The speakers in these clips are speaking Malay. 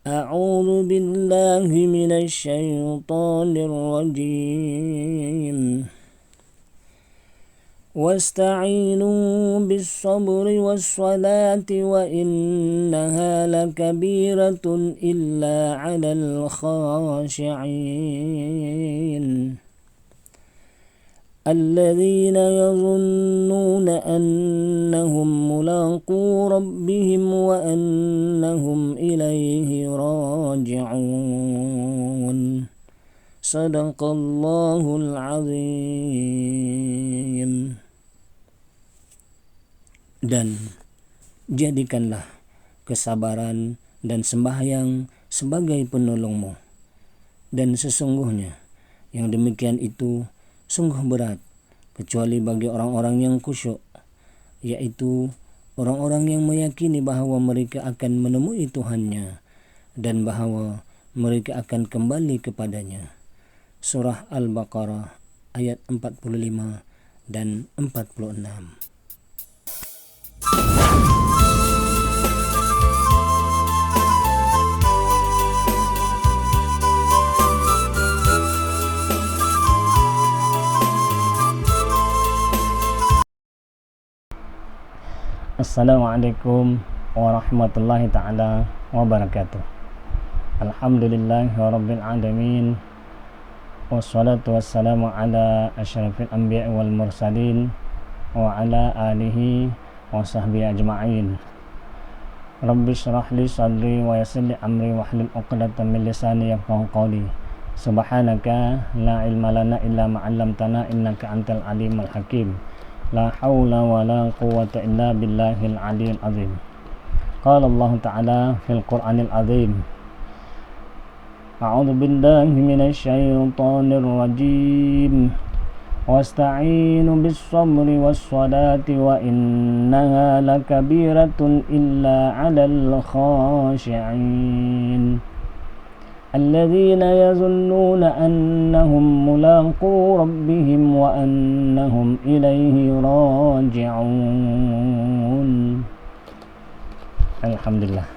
أعوذ بالله من الشيطان الرجيم واستعينوا بالصبر والصلاة وإنها لكبيرة إلا على الخاشعين الذين يظنون أنهم ملاقو ربهم وأنهم إليه راجعون صدق الله العظيم. Dan jadikanlah kesabaran dan sembahyang sebagai penolongmu, dan sesungguhnya yang demikian itu sungguh berat kecuali bagi orang-orang yang khusyuk, yaitu orang-orang yang meyakini bahawa mereka akan menemui Tuhannya dan bahawa mereka akan kembali kepadanya. Surah Al-Baqarah ayat 45 dan 46. Assalamualaikum warahmatullahi ta'ala wabarakatuh. Alhamdulillahi rabbil alamin, wassalatu wassalamu ala asyrafil anbiya wal mursalin wa ala alihi wa sahbihi ajma'in. Rabbi syrah li sadri wa yassir li amri wahlul 'uqdatam min lisani yafqahu qawli. Subhanaka la ilma lana illa ma 'allamtana innaka antal alimul hakim. La hawla wa la quwwata illa billahil aliyyil azim. Qala Allah Ta'ala fil Qur'anil azim, A'udzu billahi minasy syaithanir rajim. Wasta'inu bis sabri was salati wa innaha lakabiratun illa 'alal khashi'in الذين يظنون أنهم ملاقو ربهم وأنهم إليه راجعون. Alhamdulillah.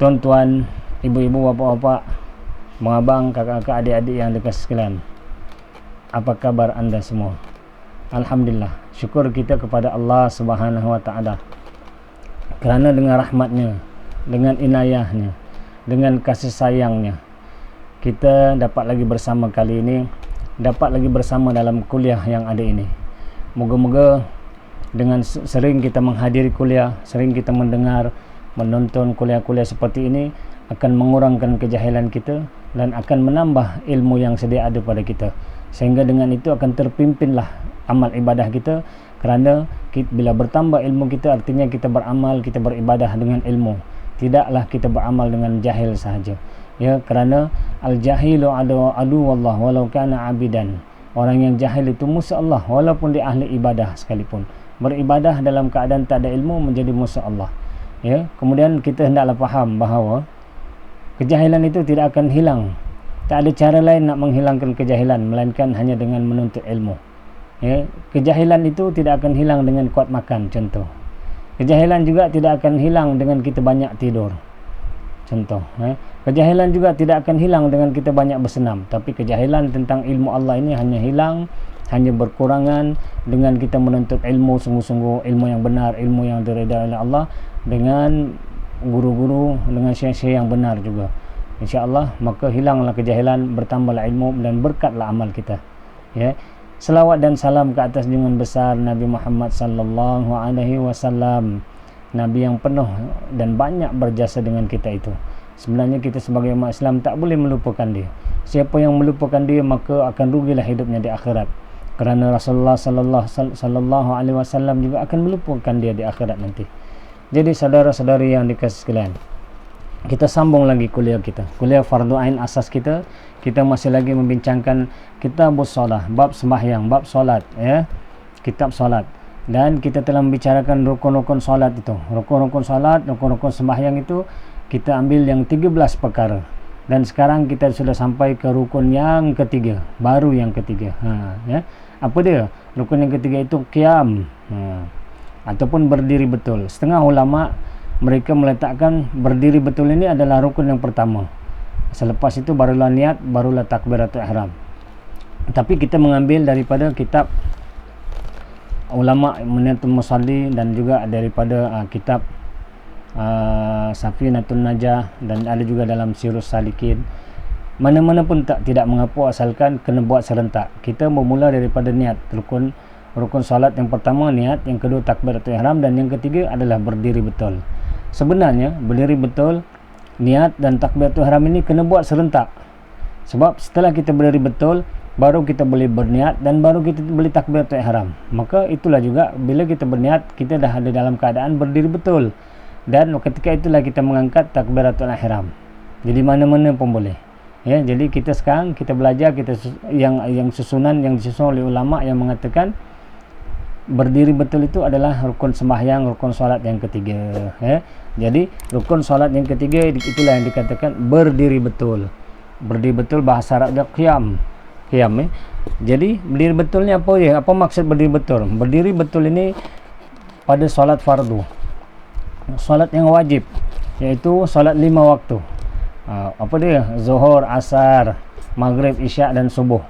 Tuan-tuan, ibu-ibu, bapak-bapak, mengabang, kakak-kakak, adik-adik yang dikasih sekalian, apa kabar anda semua? Alhamdulillah, syukur kita kepada Allah Subhanahu wa Ta'ala kerana dengan rahmatnya, dengan inayahnya, dengan kasih sayangnya, kita dapat lagi bersama kali ini, dapat lagi bersama dalam kuliah yang ada ini. Moga-moga dengan sering kita menghadiri kuliah, sering kita mendengar, menonton kuliah-kuliah seperti ini akan mengurangkan kejahilan kita dan akan menambah ilmu yang sedia ada pada kita, sehingga dengan itu akan terpimpinlah amal ibadah kita. Kerana bila bertambah ilmu kita, artinya kita beramal, kita beribadah dengan ilmu, tidaklah kita beramal dengan jahil sahaja. Ya, kerana al-jahilu adu wallah walau kana abidan. Orang yang jahil itu musuh Allah walaupun dia ahli ibadah sekalipun. Beribadah dalam keadaan tak ada ilmu menjadi musuh Allah. Ya, kemudian kita hendaklah faham bahawa kejahilan itu tidak akan hilang. Tak ada cara lain nak menghilangkan kejahilan melainkan hanya dengan menuntut ilmu. Ya, kejahilan itu tidak akan hilang dengan kuat makan, contoh. Kejahilan juga tidak akan hilang dengan kita banyak tidur, contoh. Kejahilan juga tidak akan hilang dengan kita banyak bersenam. Tapi kejahilan tentang ilmu Allah ini hanya hilang, hanya berkurangan dengan kita menuntut ilmu sungguh-sungguh, ilmu yang benar, ilmu yang diridai oleh Allah, dengan guru-guru, dengan syekh-syekh yang benar juga. InsyaAllah maka hilanglah kejahilan, bertambahlah ilmu dan berkatlah amal kita. Ya. Selawat dan salam ke atas junjungan besar Nabi Muhammad sallallahu alaihi wasallam, Nabi yang penuh dan banyak berjasa dengan kita itu. Sebenarnya kita sebagai umat Islam tak boleh melupakan dia. Siapa yang melupakan dia maka akan rugilah hidupnya di akhirat. Kerana Rasulullah sallallahu alaihi wasallam juga akan melupakan dia di akhirat nanti. Jadi saudara-saudari yang dikasihi sekalian, kita sambung lagi kuliah kita, kuliah fardu ain asas kita. Kita masih lagi membincangkan kitabus solah, bab sembahyang, bab solat, ya, kitab solat. Dan kita telah membicarakan rukun-rukun solat itu, rukun-rukun solat, rukun-rukun sembahyang itu kita ambil yang 13 perkara. Dan sekarang kita sudah sampai ke rukun yang ketiga, baru yang ketiga. Ya. Apa dia? Rukun yang ketiga itu qiyam, ataupun berdiri betul. Setengah ulama mereka meletakkan berdiri betul ini adalah rukun yang pertama. Selepas itu barulah niat, barulah takbiratul ihram. Tapi kita mengambil daripada kitab ulama Muniyatul Musalli dan juga daripada kitab Safinatun Najah, dan ada juga dalam Sirus Salikin. Mana-mana pun tidak mengapa asalkan kena buat serentak. Kita bermula daripada niat, rukun solat yang pertama niat, yang kedua takbiratul ihram, dan yang ketiga adalah berdiri betul. Sebenarnya berdiri betul, niat dan takbiratul ihram ini kena buat serentak. Sebab setelah kita berdiri betul, baru kita boleh berniat dan baru kita boleh takbiratul ihram. Maka itulah juga bila kita berniat, kita dah ada dalam keadaan berdiri betul, dan ketika itulah kita mengangkat takbiratul ihram. Jadi mana-mana pun boleh. Ya, jadi kita sekarang kita belajar yang susunan yang disusun oleh ulama yang mengatakan berdiri betul itu adalah rukun sembahyang, rukun solat yang ketiga. Ya. Jadi rukun solat yang ketiga itulah yang dikatakan berdiri betul. Berdiri betul bahasa Arab dia qiyam. Jadi berdiri betul ni apa ya? Apa maksud berdiri betul? Berdiri betul ini pada solat fardu, solat yang wajib, iaitu solat 5 waktu. Apa dia? Zuhur, asar, maghrib, isyak dan subuh.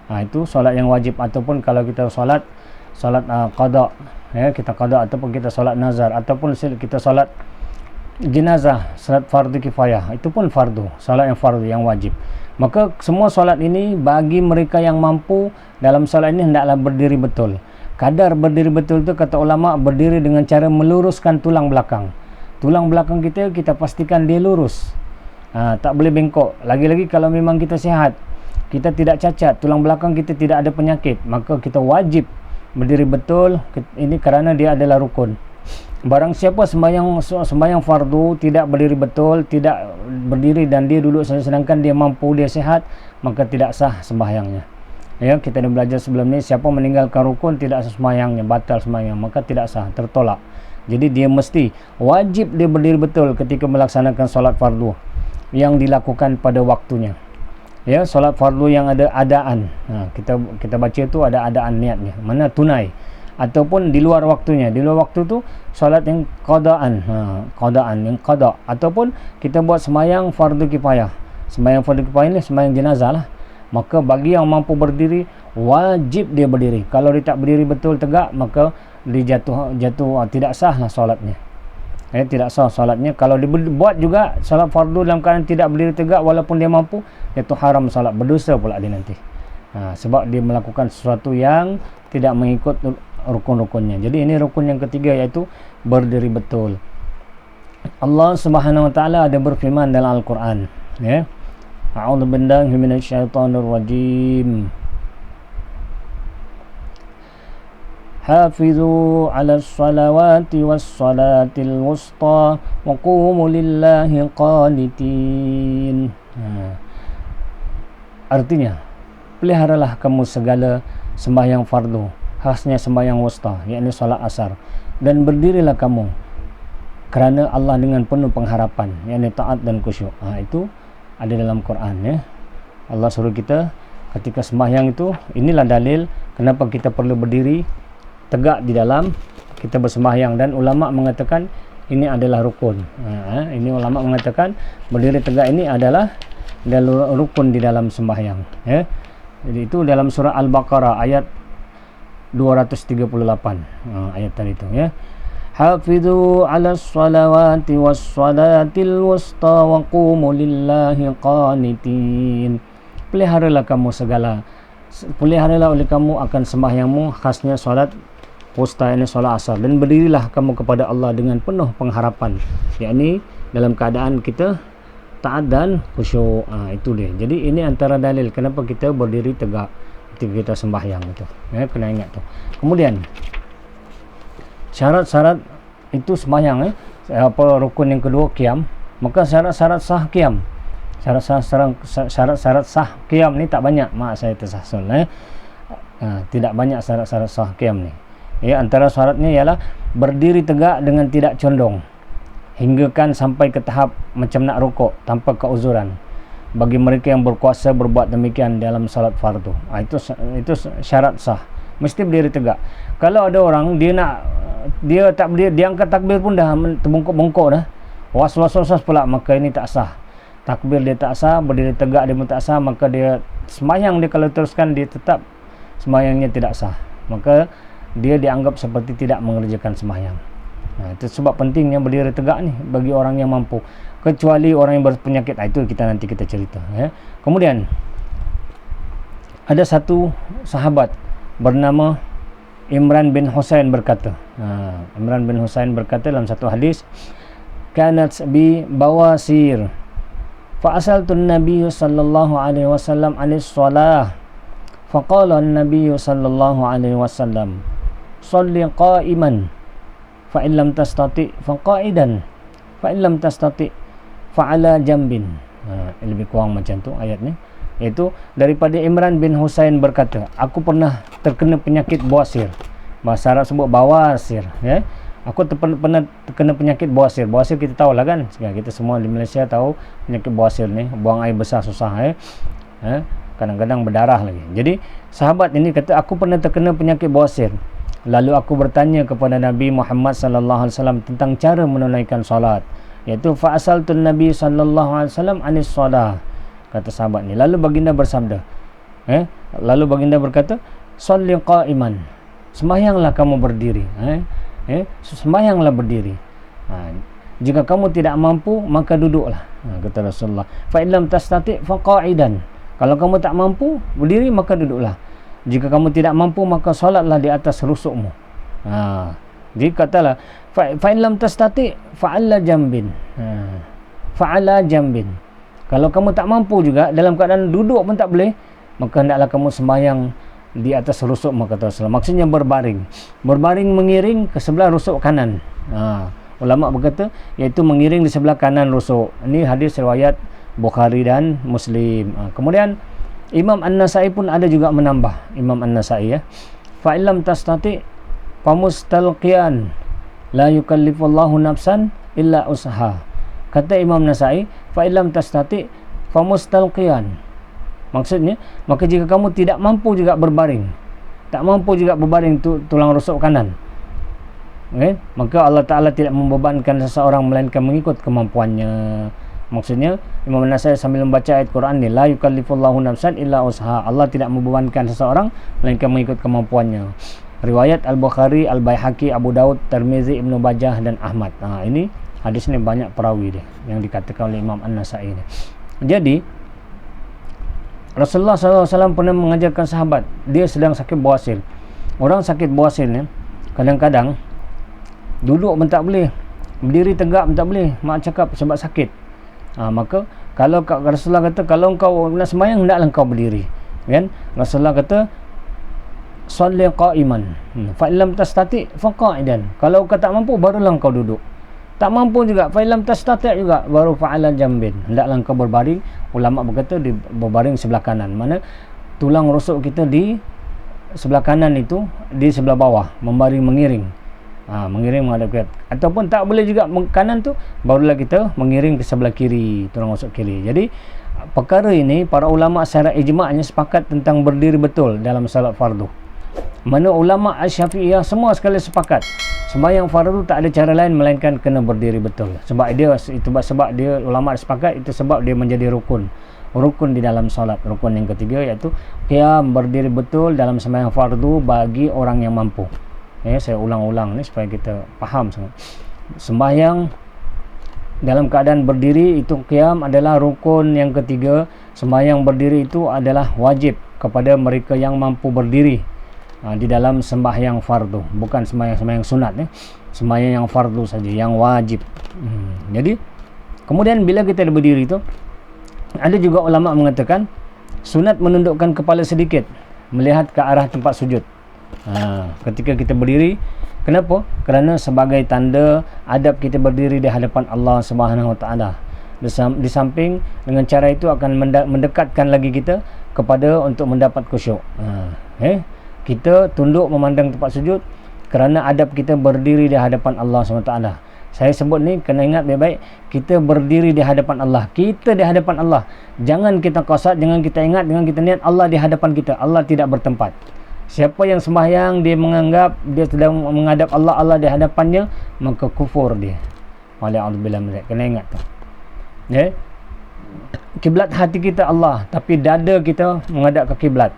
Itu solat yang wajib. Ataupun kalau kita solat qada, ya, kita qada, ataupun kita solat nazar, ataupun kita solat jenazah, solat fardu kifayah, itu pun fardu, solat yang fardu yang wajib. Maka semua solat ini bagi mereka yang mampu dalam solat ini hendaklah berdiri betul. Kadar berdiri betul itu kata ulama berdiri dengan cara meluruskan tulang belakang. Tulang belakang kita pastikan dia lurus. Tak boleh bengkok. Lagi-lagi kalau memang kita sihat, kita tidak cacat, tulang belakang kita tidak ada penyakit, maka kita wajib berdiri betul. Ini kerana dia adalah rukun. Barang siapa sembahyang fardu tidak berdiri betul, tidak berdiri dan dia duduk saja sedangkan dia mampu, dia sihat, maka tidak sah sembahyangnya. Ya, kita dah belajar sebelum ni, siapa meninggalkan rukun tidak sah sembahyangnya, batal sembahyang, maka tidak sah, tertolak. Jadi dia mesti wajib dia berdiri betul ketika melaksanakan solat fardu yang dilakukan pada waktunya. Ya, solat fardu yang ada adaan. Kita baca tu ada adaan niatnya. Mana tunai ataupun di luar waktunya. Di luar waktu tu solat yang qadaan. Yang qada, ataupun kita buat sembahyang fardu kifayah. Sembahyang fardu kifayah ni sembahyang jenazah lah. Maka bagi yang mampu berdiri, wajib dia berdiri. Kalau dia tak berdiri betul tegak, maka dia jatuh tidak sah lah solatnya. Tidak sah solatnya. Kalau dia buat juga solat fardu dalam keadaan tidak berdiri tegak walaupun dia mampu, itu haram solat, berdosa pula dia nanti. Sebab dia melakukan sesuatu yang tidak mengikut rukun-rukunnya. Jadi ini rukun yang ketiga, iaitu berdiri betul. Allah Subhanahu wa taala ada berfirman dalam Al-Quran, ya. A'udzu billahi minasyaitonir rajim. Hafizu 'alas salawati was salatil wusta wa qumu lillahi qanitin. Artinya, peliharalah kamu segala sembahyang fardu, khasnya sembahyang wusta, yakni solat asar, dan berdirilah kamu kerana Allah dengan penuh pengharapan, yakni taat dan khusyuk. Itu ada dalam Quran, ya. Allah suruh kita ketika sembahyang itu, inilah dalil kenapa kita perlu berdiri tegak di dalam kita bersembahyang, dan ulama mengatakan ini adalah rukun. Ini ulama mengatakan berdiri tegak ini adalah rukun di dalam sembahyang, ya. Jadi itu dalam surah Al-Baqarah ayat 238, ayat tadi itu, ya. Hafizu 'alas salawati was salatil wusta wa qumu lillahi qanitin. Peliharalah oleh kamu akan sembahyangmu, khasnya solat wusta, ini solat asar, dan berdirilah kamu kepada Allah dengan penuh pengharapan, yakni dalam keadaan kita taat dan khusyuk. Itu dia. Jadi ini antara dalil kenapa kita berdiri tegak ketika kita sembahyang itu, ya, kena ingat tu. Kemudian syarat-syarat itu sembahyang, rukun yang kedua qiyam. Maka syarat-syarat sah qiyam, syarat-syarat sah qiyam ni tak banyak, maaf saya tersasul, tidak banyak syarat-syarat sah qiyam ni. Ya, antara syaratnya ialah berdiri tegak dengan tidak condong hinggakan sampai ke tahap macam nak rukuk tanpa keuzuran. Bagi mereka yang berkuasa berbuat demikian dalam salat fardu. Itu syarat sah, mesti berdiri tegak. Kalau ada orang dia nak dia tak berdiri, dia angkat takbir pun dah terbongkok-bongkok dah, was-was pula, maka ini tak sah. Takbir dia tak sah, berdiri tegak dia pun tak sah, maka dia sembahyang dia kalau teruskan dia tetap sembahyangnya tidak sah, maka dia dianggap seperti tidak mengerjakan sembahyang. Itu sebab pentingnya berdiri tegak ni bagi orang yang mampu, kecuali orang yang berpenyakit. Itu nanti kita cerita ya. Kemudian ada satu sahabat bernama Imran bin Husain berkata, Imran bin Husain berkata dalam satu hadis, kanat bi bawasir fa asaltu an-nabiy sallallahu alaihi wasallam anis shalah faqala an-nabiy sallallahu alaihi wasallam shalli qa'iman fa in lam tastati fa qa'idan fa in lam tastati fa ala jambin. Lebih kurang macam tu ayat ni. Iaitu daripada Imran bin Husain berkata, aku pernah terkena penyakit bawasir. Bahasa Arab sebut bawasir ya. Aku pernah terkena penyakit bawasir. Bawasir kita tahu lah kan, kita semua di Malaysia tahu penyakit bawasir ni, buang air besar susah ya. Kadang-kadang berdarah lagi. Jadi sahabat ini kata, aku pernah terkena penyakit bawasir. Lalu aku bertanya kepada Nabi Muhammad sallallahu alaihi wasallam tentang cara menunaikan solat, iaitu fa asaltun Nabi sallallahu alaihi wasallam anis solah, kata sahabat ni. Lalu baginda bersabda, lalu baginda berkata, shalli qa'iman, sembahyanglah kamu berdiri, sembahyanglah berdiri. Jika kamu tidak mampu maka duduklah, kata Rasulullah. Fa in lam tastati fa qa'idan, kalau kamu tak mampu berdiri maka duduklah. Jika kamu tidak mampu maka solatlah di atas rusukmu. Jadi katalah fa in lam tastati fa ala jambin, fa ala jambin. Kalau kamu tak mampu juga, dalam keadaan duduk pun tak boleh, maka hendaklah kamu sembahyang di atas rusuk, maka kata Rasulullah. Maksudnya berbaring. Berbaring mengiring ke sebelah rusuk kanan. Ulama berkata iaitu mengiring di sebelah kanan rusuk. Ini hadis riwayat Bukhari dan Muslim. Kemudian Imam An-Nasai pun ada juga menambah, Imam An-Nasai ya. Fa illam tastati famustalqiyan la yukallifullahu nafsan illa usaha. Kata Imam Nasai, fa illam tastati famustalqiyan. Maksudnya, maka jika kamu tidak mampu juga berbaring, tak mampu juga berbaring tulang rusuk kanan, maka Allah Ta'ala tidak membebankan seseorang melainkan mengikut kemampuannya. Maksudnya Imam Nasai sambil membaca ayat Quran ni, la yukallifullahu nafsan illa usaha, Allah tidak membebankan seseorang melainkan mengikut kemampuannya. Riwayat Al-Bukhari, Al-Baihaqi, Abu Daud, Tirmizi, Ibnu Majah dan Ahmad. Ini hadis ni banyak perawi dia yang dikatakan oleh Imam An-Nasai ni. Jadi Rasulullah SAW pernah mengajarkan sahabat, dia sedang sakit bawasir. Orang sakit bawasir ni kadang-kadang duduk pun tak boleh, berdiri tegak pun tak boleh, mak cakap sebab sakit. Maka kalau Rasulullah kata, kalau engkau nak sembahyang hendaklah engkau berdiri, kan? Rasulullah kata shalli qa'iman fa illam tastati fa qa'idan, kalau kau tak mampu barulah engkau duduk. Tak mampu juga fa illam tastati juga baru fa'ala jambin, hendaklah engkau berbaring. Ulama berkata berbaring sebelah kanan, mana tulang rusuk kita di sebelah kanan itu di sebelah bawah, membaring mengiring. Mengiring menghadap ke, ataupun tak boleh juga kanan tu, barulah kita mengiring ke sebelah kiri, tulang rusuk kiri. Jadi perkara ini para ulama secara ijma'nya sepakat tentang berdiri betul dalam salat fardu. Mana ulama Asy-Syafi'iyah semua sekali sepakat sembahyang fardu tak ada cara lain melainkan kena berdiri betul. Sebab dia ulama sepakat itu sebab dia menjadi rukun di dalam solat. Rukun yang ketiga iaitu qiyam, berdiri betul dalam sembahyang fardu bagi orang yang mampu. Saya ulang-ulang ni supaya kita faham sangat. Sembahyang dalam keadaan berdiri itu qiyam adalah rukun yang ketiga. Sembahyang berdiri itu adalah wajib kepada mereka yang mampu berdiri di dalam sembahyang fardu, bukan sembahyang sunat sembahyang yang fardu saja, yang wajib. Jadi kemudian bila kita berdiri itu, ada juga ulama mengatakan sunat menundukkan kepala sedikit melihat ke arah tempat sujud ketika kita berdiri. Kenapa? Kerana sebagai tanda adab kita berdiri di hadapan Allah Subhanahu Wa Taala. Di samping dengan cara itu akan mendekatkan lagi kita kepada untuk mendapat khusyuk. Kita tunduk memandang tempat sujud kerana adab kita berdiri di hadapan Allah SWT. Saya sebut ni kena ingat baik-baik, kita berdiri di hadapan Allah, kita di hadapan Allah. Jangan kita qasad, jangan kita ingat, jangan kita niat Allah di hadapan kita. Allah tidak bertempat. Siapa yang sembahyang dia menganggap dia sedang menghadap Allah di hadapannya, maka kufur dia. Wa'alaikumsalam min dzalik. Kena ingat tu. Ya. Kiblat hati kita Allah, tapi dada kita menghadap ke kiblat.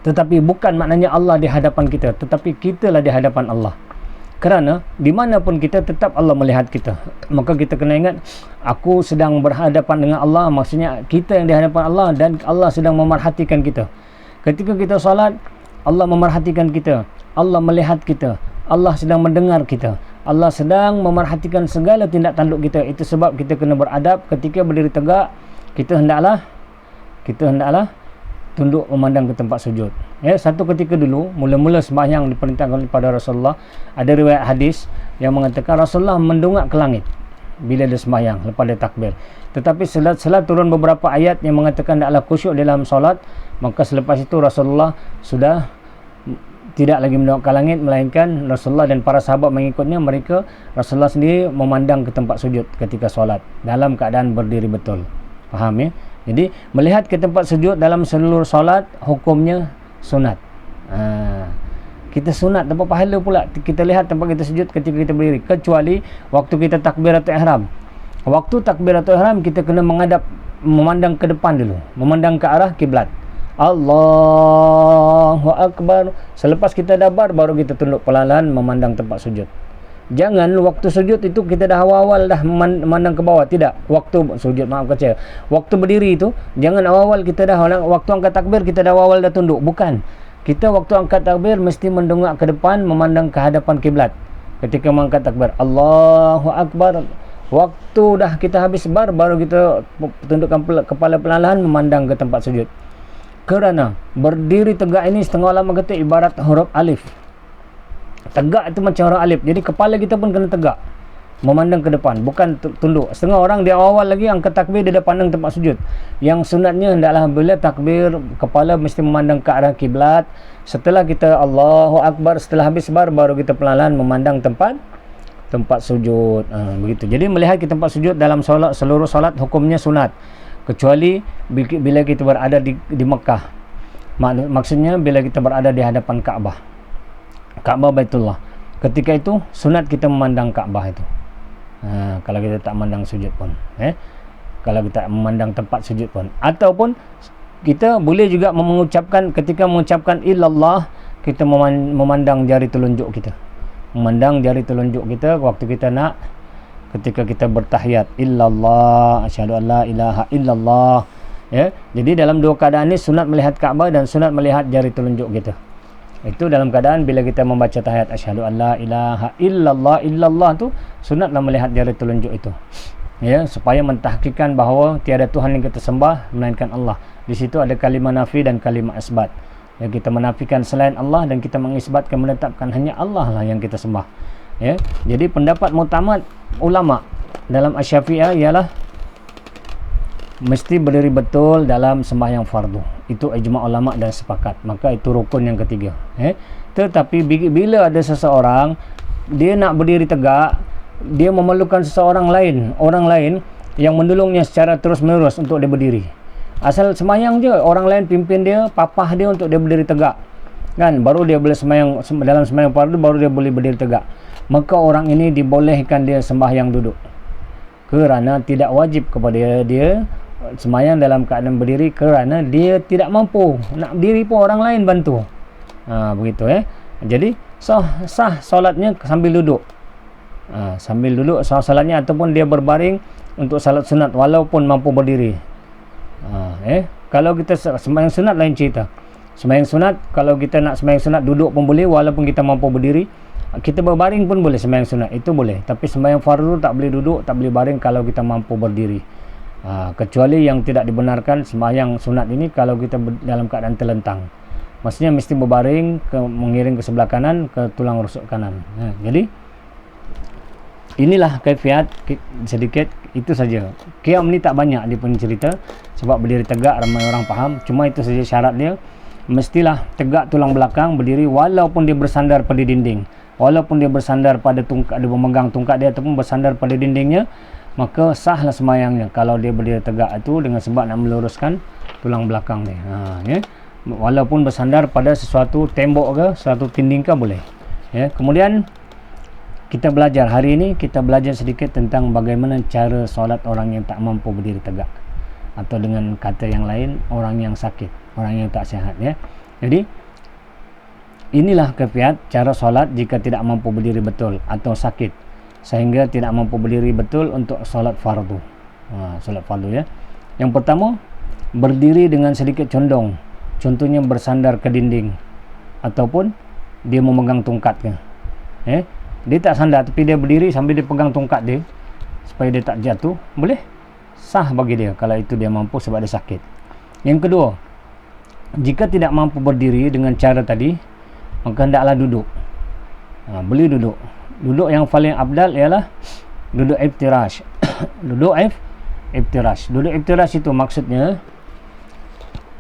Tetapi bukan maknanya Allah di hadapan kita, tetapi kitalah di hadapan Allah. Kerana di mana pun kita, tetap Allah melihat kita. Maka kita kena ingat, aku sedang berhadapan dengan Allah, maksudnya kita yang di hadapan Allah, dan Allah sedang memerhatikan kita. Ketika kita solat, Allah memerhatikan kita, Allah melihat kita, Allah sedang mendengar kita, Allah sedang memerhatikan segala tindak tanduk kita. Itu sebab kita kena beradab ketika berdiri tegak. Kita hendaklah tunduk memandang ke tempat sujud. Ya, satu ketika dulu, mula-mula sembahyang diperintahkan kepada Rasulullah, ada riwayat hadis yang mengatakan Rasulullah mendongak ke langit bila dia sembahyang lepas dia takbir. Tetapi setelah turun beberapa ayat yang mengatakan hendaklah khusyuk dalam solat, maka selepas itu Rasulullah sudah tidak lagi mendongak ke langit, melainkan Rasulullah dan para sahabat mengikutnya, Rasulullah sendiri memandang ke tempat sujud ketika solat dalam keadaan berdiri betul. Faham ya? Jadi melihat ke tempat sujud dalam seluruh solat hukumnya sunat. Kita sunat dapat pahala pula kita lihat tempat kita sujud ketika kita berdiri, kecuali waktu kita takbiratul ihram. Waktu takbiratul ihram kita kena memandang ke depan dulu, memandang ke arah kiblat. Allahu Akbar. Selepas kita dabar baru kita tunduk perlahan memandang tempat sujud. Jangan waktu sujud itu kita dah awal-awal dah memandang ke bawah. Tidak. Waktu sujud, maaf kecil, waktu berdiri itu jangan awal-awal kita dah, waktu angkat takbir kita dah awal dah tunduk. Bukan. Kita waktu angkat takbir mesti mendongak ke depan, memandang ke hadapan kiblat. Ketika mengangkat takbir, Allahu Akbar, waktu dah kita habis bar, baru kita tundukkan kepala perlahan memandang ke tempat sujud. Kerana berdiri tegak ini setengah ulama kata ibarat huruf alif. Tegak itu macam huruf alif. Jadi kepala kita pun kena tegak, memandang ke depan, bukan tunduk. Setengah orang dia awal lagi angkat takbir, dia dah pandang tempat sujud. Yang sunatnya hendaklah bila takbir kepala mesti memandang ke arah kiblat. Setelah kita Allahu Akbar, setelah habis bar, baru kita perlahan memandang tempat sujud. Begitu. Jadi melihat ke tempat sujud dalam solat, seluruh solat hukumnya sunat, kecuali bila kita berada di Mekah. Maksudnya bila kita berada di hadapan Kaabah, Baitullah. Ketika itu sunat kita memandang Kaabah itu. Kalau kita tak memandang sujud pun, kalau kita memandang tempat sujud pun, ataupun kita boleh juga mengucapkan, ketika mengucapkan illallah, kita memandang jari telunjuk kita, memandang jari telunjuk kita waktu kita nak, ketika kita bertahiyat, illallah asyhadu an la ilaha illallah. Ya, jadi dalam dua keadaan ini sunat melihat Kaabah dan sunat melihat jari telunjuk kita. Itu dalam keadaan bila kita membaca tahiyat asyhadu an la ilaha illallah. Illallah tu sunatlah melihat jari telunjuk itu. Ya, supaya mentahqiqkan bahawa tiada Tuhan yang kita sembah melainkan Allah. Di situ ada kalimah nafi dan kalimah isbat. Ya, kita menafikan selain Allah dan kita mengisbatkan, menetapkan hanya Allah lah yang kita sembah. Ya, jadi pendapat muktamad ulama dalam Asy-Syafi'iyah ialah mesti berdiri betul dalam sembahyang fardu. Itu ijma' ulama dan sepakat. Maka itu rukun yang ketiga. Tetapi bila ada seseorang dia nak berdiri tegak, dia memerlukan orang lain yang menolongnya secara terus menerus untuk dia berdiri. Asal sembahyang je, orang lain pimpin dia, papah dia untuk dia berdiri tegak, kan, baru dia boleh sembahyang. Dalam sembahyang fardu baru dia boleh berdiri tegak. Maka orang ini dibolehkan dia sembahyang duduk, kerana tidak wajib kepada dia sembahyang dalam keadaan berdiri, kerana dia tidak mampu nak berdiri pun orang lain bantu. Begitu ya. Jadi sah solatnya sambil duduk. Sambil duduk sah solatnya, ataupun dia berbaring untuk salat sunat walaupun mampu berdiri. Kalau kita sembahyang sunat lain cerita. Sembahyang sunat, kalau kita nak sembahyang sunat duduk pun boleh walaupun kita mampu berdiri. Kita berbaring pun boleh sembahyang sunat, itu boleh. Tapi sembahyang fardu tak boleh duduk, tak boleh baring kalau kita mampu berdiri. Kecuali yang tidak dibenarkan sembahyang sunat ini kalau kita dalam keadaan terlentang. Maksudnya mesti berbaring mengiring ke sebelah kanan, ke tulang rusuk kanan. Jadi inilah kaifiat sedikit, itu saja. Qiyam ni tak banyak dia punya cerita, sebab berdiri tegak ramai orang faham. Cuma itu saja syarat dia, mestilah tegak tulang belakang, berdiri walaupun dia bersandar pada dinding, walaupun dia bersandar pada tungkat, dia memegang tungkat dia ataupun bersandar pada dindingnya, maka sahlah sembahyangnya kalau dia berdiri tegak itu dengan sebab nak meluruskan tulang belakang dia. Ya. walaupun bersandar pada sesuatu tembok ke, sesuatu dinding ke boleh. Ya, kemudian kita belajar hari ini, kita belajar sedikit tentang bagaimana cara solat orang yang tak mampu berdiri tegak, atau dengan kata yang lain, orang yang sakit, orang yang tak sihat. Ya, jadi inilah kefiat cara solat jika tidak mampu berdiri betul atau sakit sehingga tidak mampu berdiri betul untuk solat fardu. Solat fardu ya. Yang pertama, berdiri dengan sedikit condong, contohnya bersandar ke dinding ataupun dia memegang tongkat. Dia tak sandar tapi dia berdiri sambil dia pegang tongkat dia supaya dia tak jatuh, boleh, sah bagi dia kalau itu dia mampu sebab dia sakit. Yang kedua, jika tidak mampu berdiri dengan cara tadi, maka hendaklah duduk. Boleh duduk. Duduk yang paling abdal ialah duduk iftirash. Duduk iftirash. Duduk iftirash itu maksudnya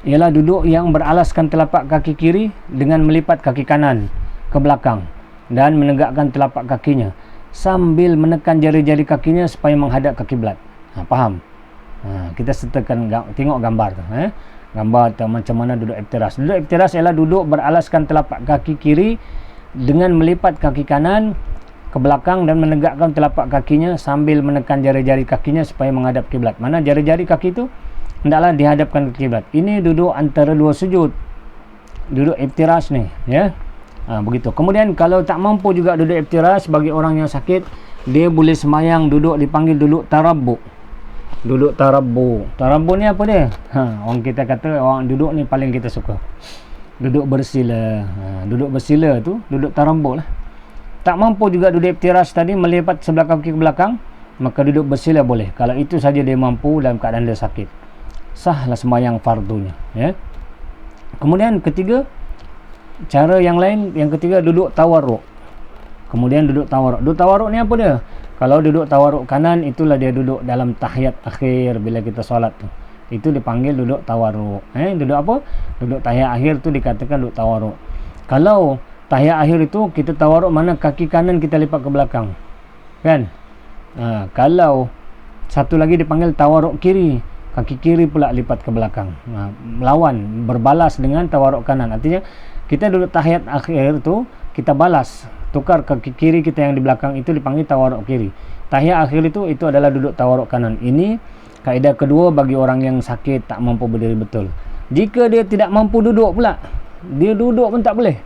ialah duduk yang beralaskan telapak kaki kiri dengan melipat kaki kanan ke belakang dan menegakkan telapak kakinya sambil menekan jari-jari kakinya supaya menghadap ke kiblat. Faham? Kita sertakan, tengok gambar tu. Gambar tu macam mana duduk iftirash. Duduk iftirash ialah duduk beralaskan telapak kaki kiri dengan melipat kaki kanan ke belakang dan menegakkan telapak kakinya sambil menekan jari-jari kakinya supaya menghadap kiblat. Mana jari-jari kaki itu hendaklah dihadapkan ke kiblat. Ini duduk antara dua sujud. Duduk iftirash ni, ya. Begitu. Kemudian kalau tak mampu juga duduk iftirash, bagi orang yang sakit, dia boleh semayang duduk, dipanggil duduk tarabbu. Duduk tarabbu. Tarabbu ni apa dia? Orang kita kata orang duduk ni paling kita suka. Duduk bersila. Duduk bersila tu duduk tarabbu lah. Tak mampu juga duduk iftirash tadi, melipat sebelah kaki ke belakang, maka duduk bersila boleh. Kalau itu saja dia mampu dalam keadaan dia sakit, sahlah semayang fardunya. Ya. Kemudian ketiga, cara yang lain, yang ketiga duduk tawarruk. Kemudian duduk tawarruk. Duduk tawarruk ni apa dia? Kalau duduk tawarruk kanan, itulah dia duduk dalam tahiyat akhir bila kita solat tu. Itu dipanggil duduk tawarruk. Duduk apa? Duduk tahiyat akhir tu dikatakan duduk tawarruk. Kalau tahiyat akhir itu kita tawarruk, mana kaki kanan kita lipat ke belakang. Kan? Kalau satu lagi dipanggil tawarruk kiri, kaki kiri pula lipat ke belakang. Melawan, berbalas dengan tawarruk kanan. Artinya kita duduk tahiyat akhir tu, kita balas, tukar kaki kiri kita yang di belakang itu dipanggil tawarruk kiri. Tahiyat akhir itu adalah duduk tawarruk kanan. Ini kaedah kedua bagi orang yang sakit tak mampu berdiri betul. Jika dia tidak mampu duduk pula, dia duduk pun tak boleh,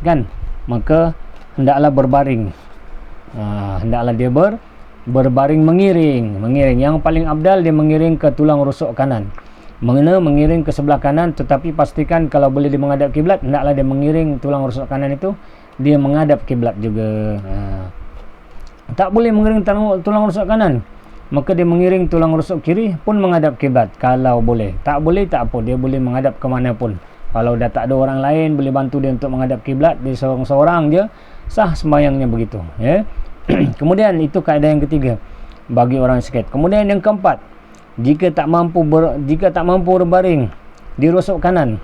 kan? Maka hendaklah berbaring. Hendaklah dia berbaring mengiring. Yang paling abdal dia mengiring ke tulang rusuk kanan. Mengiring ke sebelah kanan, tetapi pastikan kalau boleh dia menghadap kiblat, hendaklah dia mengiring tulang rusuk kanan itu dia menghadap kiblat juga. Tak boleh mengiring tulang rusuk kanan, maka dia mengiring tulang rusuk kiri pun menghadap kiblat kalau boleh. Tak boleh tak apa, dia boleh menghadap ke mana pun. Kalau dah tak ada orang lain boleh bantu dia untuk menghadap kiblat, dia seorang-seorang je, sah sembahyangnya begitu, ya. Kemudian itu kaedah yang ketiga bagi orang sakit. Kemudian yang keempat, jika tak mampu berbaring di rusuk kanan,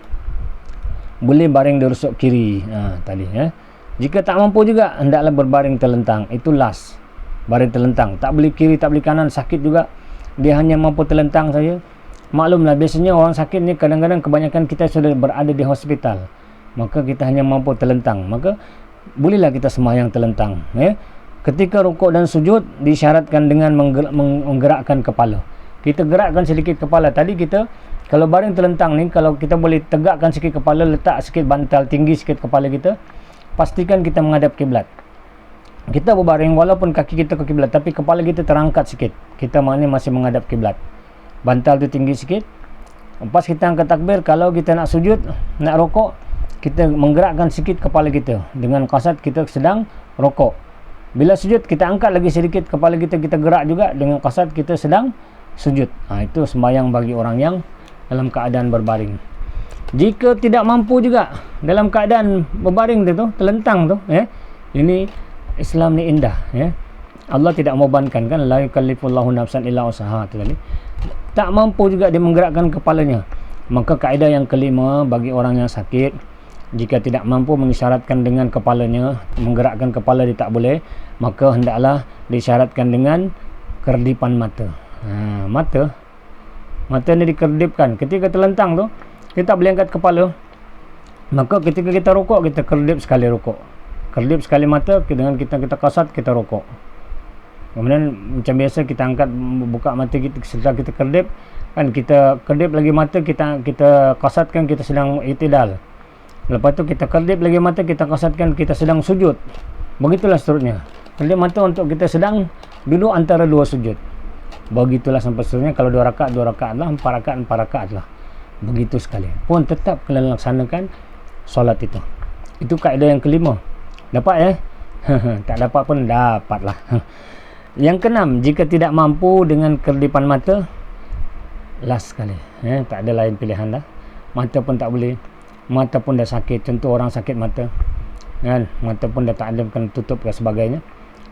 boleh baring di rusuk kiri. Tadi, ya. Jika tak mampu juga, hendaklah berbaring terlentang. Itu last, baring terlentang. Tak boleh kiri, tak boleh kanan, sakit juga, dia hanya mampu terlentang saja. Maklumlah, biasanya orang sakit ni kadang-kadang kebanyakan kita sudah berada di hospital, maka kita hanya mampu terlentang, maka bolehlah kita sembahyang terlentang, ya. Ketika rukuk dan sujud disyaratkan dengan menggerakkan kepala. Kita gerakkan sedikit kepala. Tadi kita kalau baring terlentang ni, kalau kita boleh tegakkan sikit kepala, letak sikit bantal, tinggi sikit kepala kita, pastikan kita menghadap kiblat. Kita berbaring walaupun kaki kita ke kiblat, tapi kepala kita terangkat sikit, kita maknanya masih menghadap kiblat. Bantal tu tinggi sikit. Lepas kita angkat takbir, kalau kita nak sujud, nak rokok, kita menggerakkan sikit kepala kita dengan qasad kita sedang rokok. Bila sujud, kita angkat lagi sedikit kepala kita, kita gerak juga dengan qasad kita sedang sujud. Itu sembahyang bagi orang yang dalam keadaan berbaring. Jika tidak mampu juga dalam keadaan berbaring tu, terlentang tu, ini Islam ni indah, ya. Allah tidak membebankan, kan, la yukallifullahu nafsan illa usaha tu tadi. Tak mampu juga dia menggerakkan kepalanya, maka kaedah yang kelima bagi orang yang sakit, jika tidak mampu mengisyaratkan dengan kepalanya, menggerakkan kepala dia tak boleh, maka hendaklah disyaratkan dengan kerdipan mata. Mata ni dikerdipkan. Ketika terlentang tu, kita tak boleh angkat kepala, maka ketika kita rukuk, kita kedip sekali rukuk, kedip sekali mata, dengan kita qasad, kita rukuk. Kemudian macam biasa kita angkat, buka mata kita setelah kita kedip kan, kita kedip lagi mata, kita qasadkan kita sedang i'tidal. Lepas tu kita kedip lagi mata, kita qasadkan kita sedang sujud. Begitulah seterusnya. Kedip mata untuk kita sedang duduk antara dua sujud. Begitulah sampai seterusnya. Kalau 2 rakaat lah, 4 rakaat lah. Begitu sekali. Pun tetap kena laksanakan solat itu. Itu kaedah yang kelima. Dapat ya? Tak dapat pun dapatlah. Yang keenam, jika tidak mampu dengan kedipan mata, last sekali. Tak ada lain pilihan dah. Mata pun tak boleh. Mata pun dah sakit. Contoh orang sakit mata, kan? Mata pun dah tak ada, kena tutup dan sebagainya.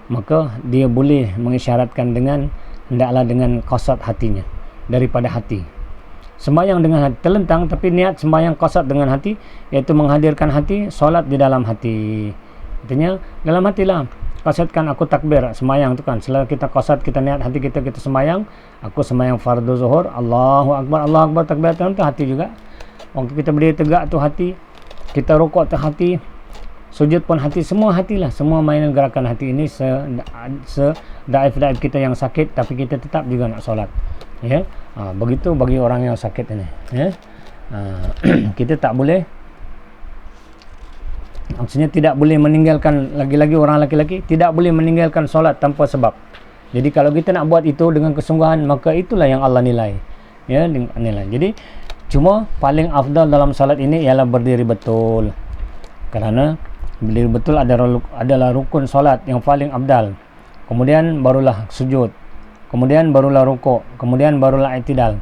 Maka dia boleh mengisyaratkan hendaklah dengan qasad hatinya, daripada hati. Sembahyang dengan hati terlentang, tapi niat sembahyang qasad dengan hati, iaitu menghadirkan hati, solat di dalam hati. Artinya dalam hatilah, qasadkan aku takbir sembahyang tu kan. Setelah kita qasad, kita niat hati kita sembahyang, aku sembahyang fardu zuhur, Allahu akbar takbiratan tu hati juga. Waktu kita berdiri tegak tu hati, kita rukuk tu hati, sujud pun hati, semua hatilah. Semua mainan gerakan hati ini daif kita yang sakit, tapi kita tetap juga nak solat. Ya, begitu bagi orang yang sakit ini. Ya, kita tak boleh, maksudnya tidak boleh meninggalkan, lagi-lagi orang laki-laki tidak boleh meninggalkan solat tanpa sebab. Jadi kalau kita nak buat itu dengan kesungguhan, maka itulah yang Allah nilai. Ya, nilai. Jadi cuma paling afdal dalam salat ini ialah berdiri betul. Kerana berdiri betul adalah rukun solat yang paling afdal. Kemudian barulah sujud, kemudian barulah rukuk, kemudian barulah i'tidal.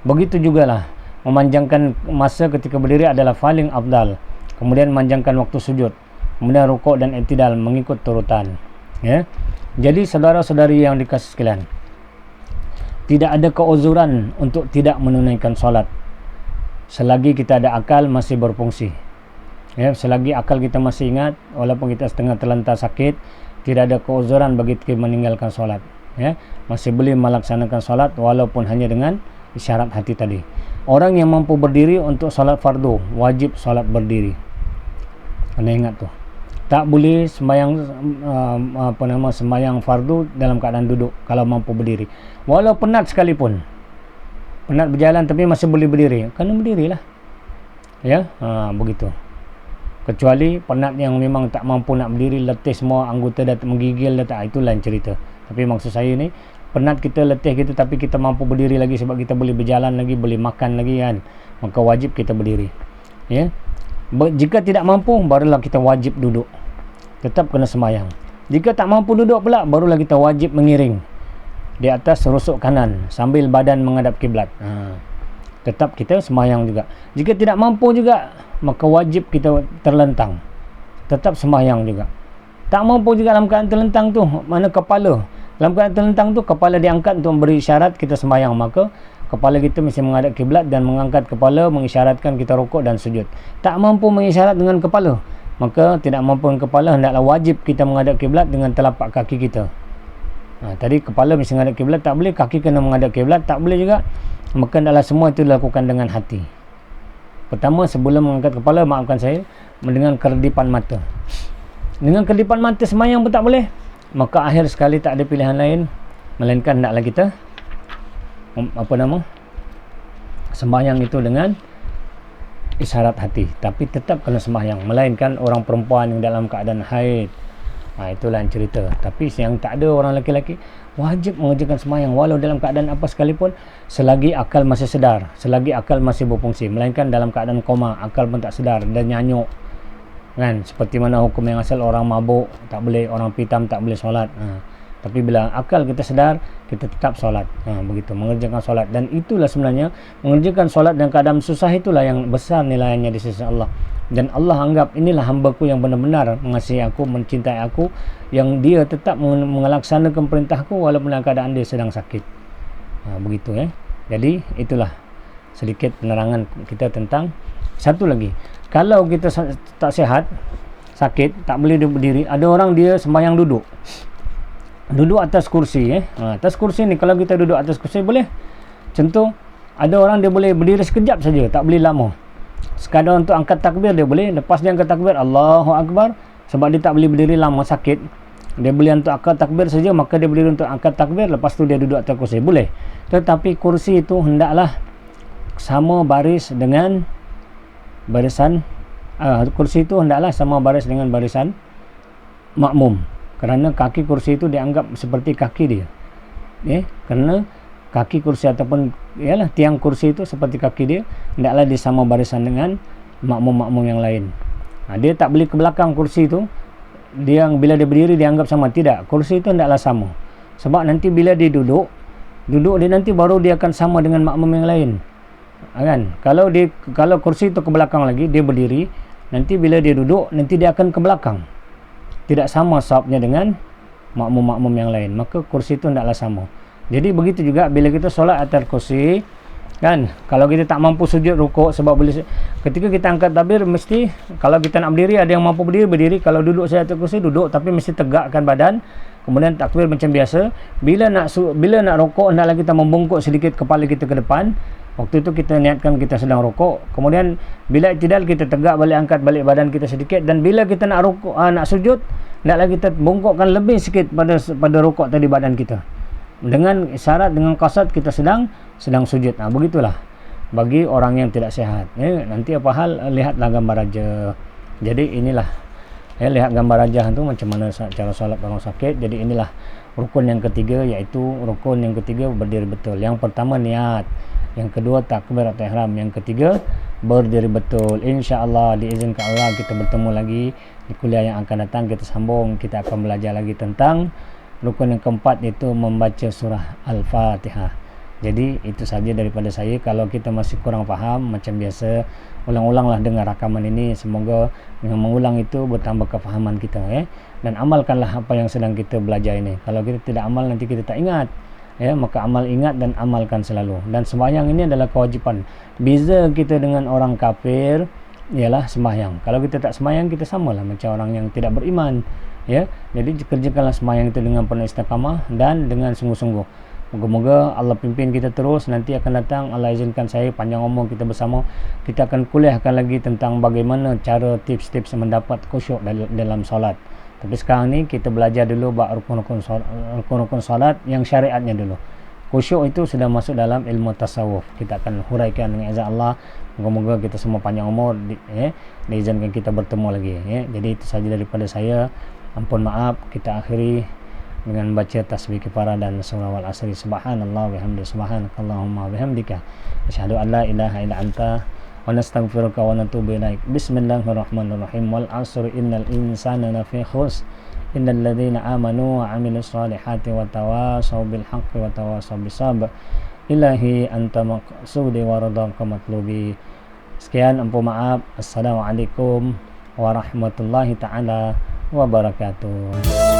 Begitu jugalah memanjangkan masa ketika berdiri adalah paling afdal. Kemudian memanjangkan waktu sujud, kemudian rukuk dan i'tidal mengikut turutan. Ya. Jadi saudara-saudari yang dikasihi sekalian, tidak ada keuzuran untuk tidak menunaikan solat selagi kita ada akal masih berfungsi. Ya, selagi akal kita masih ingat, walaupun kita setengah terlantar sakit, tidak ada keuzuran bagi kita meninggalkan solat. Ya, masih boleh melaksanakan solat walaupun hanya dengan isyarat hati tadi. Orang yang mampu berdiri untuk solat fardu, wajib solat berdiri. Kena ingat tu. Tak boleh sembahyang sembahyang fardu dalam keadaan duduk kalau mampu berdiri. Walau penat sekalipun. Penat berjalan tapi masih boleh berdiri, kena berdirilah. Ya, begitu. Kecuali penat yang memang tak mampu nak berdiri, letih semua anggota dah menggigil dah, itu lain cerita. Tapi maksud saya ni, penat kita, letih kita, tapi kita mampu berdiri lagi sebab kita boleh berjalan lagi, boleh makan lagi kan, maka wajib kita berdiri. Ya. Jika tidak mampu, barulah kita wajib duduk. Tetap kena sembahyang. Jika tak mampu duduk pula, barulah kita wajib mengiring di atas rusuk kanan sambil badan menghadap kiblat. Tetap kita sembahyang juga. Jika tidak mampu juga, maka wajib kita terlentang. Tetap sembahyang juga. Tak mampu juga dalam keadaan terlentang tu, mana kepala. Dalam keadaan terlentang tu, kepala diangkat untuk beri isyarat kita sembahyang. Maka kepala kita mesti menghadap kiblat dan mengangkat kepala mengisyaratkan kita rukuk dan sujud. Tak mampu mengisyarat dengan kepala, maka tidak mampu dengan kepala, hendaklah wajib kita menghadap kiblat dengan telapak kaki kita. Tadi kepala mesti menghadap kiblat, tak boleh. Kaki kena menghadap kiblat, tak boleh juga. Maka hendaklah semua itu dilakukan dengan hati. Pertama, sebelum mengangkat kepala, maafkan saya, dengan kedipan mata. Dengan kedipan mata sembahyang pun tak boleh, maka akhir sekali tak ada pilihan lain melainkan hendaklah kita sembahyang itu dengan isyarat hati. Tapi tetap kena sembahyang, melainkan orang perempuan yang dalam keadaan haid, itulah yang cerita. Tapi yang tak ada, orang lelaki-lelaki wajib mengerjakan sembahyang walau dalam keadaan apa sekalipun, selagi akal masih sedar, selagi akal masih berfungsi. Melainkan dalam keadaan koma, akal pun tak sedar dan nyanyuk kan, seperti mana hukum yang asal orang mabuk tak boleh, orang pitam tak boleh solat. Tapi bila akal kita sedar, kita tetap solat. Begitu, mengerjakan solat. Dan itulah sebenarnya, mengerjakan solat dalam keadaan susah, itulah yang besar nilainya di sisi Allah. Dan Allah anggap inilah hambaku yang benar-benar mengasihi aku, mencintai aku, yang dia tetap melaksanakan perintahku walaupun dalam keadaan dia sedang sakit. Begitu ya. Jadi itulah sedikit penerangan kita tentang satu lagi. Kalau kita tak sihat, sakit, tak boleh berdiri, ada orang dia sembahyang duduk atas kursi. Atas kursi ni, kalau kita duduk atas kursi boleh. Contoh Ada orang dia boleh berdiri sekejap saja, tak boleh lama. Sekadar untuk angkat takbir dia boleh, lepas dia angkat takbir Allahu Akbar, sebab dia tak boleh berdiri lama sakit, dia boleh untuk angkat takbir saja, maka dia berdiri untuk angkat takbir, lepas tu dia duduk atas kursi, boleh. Tetapi kursi itu hendaklah sama baris dengan barisan kursi itu hendaklah sama baris dengan barisan makmum, kerana kaki kursi itu dianggap seperti kaki dia, kerana kaki kursi ataupun tiang kursi itu seperti kaki dia, hendaklah dia sama barisan dengan makmum-makmum yang lain. Dia tak boleh ke belakang kursi itu, dia bila dia berdiri dianggap sama, tidak, kursi itu hendaklah sama, sebab nanti bila dia duduk dia nanti baru dia akan sama dengan makmum yang lain, kan? Kalau kursi itu ke belakang lagi, dia berdiri, nanti bila dia duduk nanti dia akan ke belakang, tidak sama safnya dengan makmum-makmum yang lain, maka kursi itu hendaklah sama. Jadi begitu juga bila kita solat atas kursi, kan, kalau kita tak mampu sujud rukuk, sebab ketika kita angkat takbir mesti, kalau kita nak berdiri, ada yang mampu berdiri, kalau duduk saya atas kursi duduk, tapi mesti tegakkan badan, kemudian takbir macam biasa. Bila nak rukuk, hendaklah kita membungkuk sedikit kepala kita ke depan. Waktu itu kita niatkan kita sedang rukuk, kemudian bila i'tidal kita tegak balik, angkat balik badan kita sedikit, dan bila kita nak rukuk, nak sujud, hendaklah kita bungkukkan lebih sikit pada rukuk tadi badan kita, dengan isyarat, dengan qasad kita sedang sujud. Begitulah bagi orang yang tidak sihat. Nanti apa hal, lihatlah gambar raja. Jadi inilah, lihat gambar raja tu macam mana cara solat orang sakit. Jadi inilah rukun yang ketiga, iaitu rukun yang ketiga berdiri betul. Yang pertama niat, yang kedua takbiratul ihram, yang ketiga berdiri betul. InsyaAllah diizinkan Allah kita bertemu lagi di kuliah yang akan datang. Kita sambung, kita akan belajar lagi tentang rukun yang keempat, itu membaca surah Al-Fatihah. Jadi itu saja daripada saya. Kalau kita masih kurang faham, macam biasa, ulang-ulanglah dengar rakaman ini. Semoga dengan mengulang itu bertambah kefahaman kita, dan amalkanlah apa yang sedang kita belajar ini. Kalau kita tidak amal, nanti kita tak ingat, maka amal, ingat dan amalkan selalu. Dan sembahyang ini adalah kewajipan. Beza kita dengan orang kafir ialah sembahyang. Kalau kita tak sembahyang, kita samalah macam orang yang tidak beriman. Jadi kerjakanlah sembahyang itu dengan penuh istiqamah dan dengan sungguh-sungguh. Moga-moga Allah pimpin kita terus. Nanti akan datang, Allah izinkan saya panjang umur kita bersama, kita akan kuliahkan lagi tentang bagaimana cara tips-tips mendapat khusyuk dalam solat. Tapi sekarang ni kita belajar dulu bab rukun-rukun solat yang syariatnya dulu. Khusyuk itu sudah masuk dalam ilmu tasawuf. Kita akan huraikan dengan izin Allah. Moga-moga kita semua panjang umur, diizinkan kita bertemu lagi. Jadi itu saja daripada saya. Ampun maaf, kita akhiri dengan baca tasbih kifarah dan surah wal asri. Subhanallah wa bihamdihi, subhanakallahumma wa bihamdika, asyhadu an la ilaha illa anta, wa nastaghfiruka wa natubu ilaik. Bismillahirrahmanirrahim. Wal asri innal insana lafi khusr innal ladzina amanu wa amilus solihati wa tawasaw bil haqqi wa tawasaw bis sabr. Ilahi anta maqsudi wa ridhaka matlubi. Sekian, ampun maaf. Assalamualaikum warahmatullahi taala wabarakatuh.